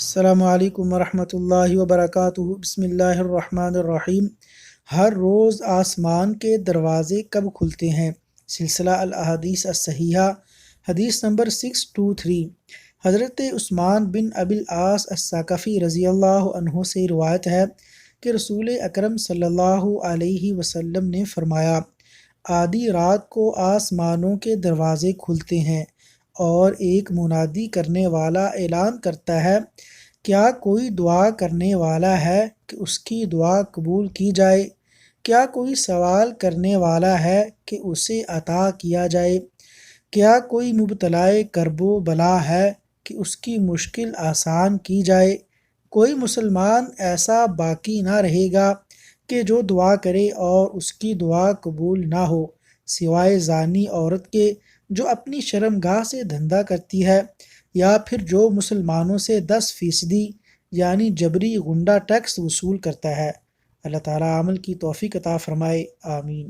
السلام علیکم ورحمۃ اللہ وبرکاتہ۔ بسم اللہ الرحمن الرحیم۔ ہر روز آسمان کے دروازے کب کھلتے ہیں؟ سلسلہ الاحادیث الصحیحہ، حدیث نمبر 623۔ حضرت عثمان بن ابی العاص الثقفی رضی اللہ عنہ سے روایت ہے کہ رسول اکرم صلی اللہ علیہ وسلم نے فرمایا، آدھی رات کو آسمانوں کے دروازے کھلتے ہیں اور ایک منادی کرنے والا اعلان کرتا ہے، کیا کوئی دعا کرنے والا ہے کہ اس کی دعا قبول کی جائے؟ کیا کوئی سوال کرنے والا ہے کہ اسے عطا کیا جائے؟ کیا کوئی مبتلائے کرب و بلا ہے کہ اس کی مشکل آسان کی جائے؟ کوئی مسلمان ایسا باقی نہ رہے گا کہ جو دعا کرے اور اس کی دعا قبول نہ ہو، سوائے زانی عورت کے جو اپنی شرمگاہ سے دھندہ کرتی ہے، یا پھر جو مسلمانوں سے 10% یعنی جبری غنڈہ ٹیکس وصول کرتا ہے۔ اللہ تعالیٰ عمل کی توفیق عطا فرمائے، آمین۔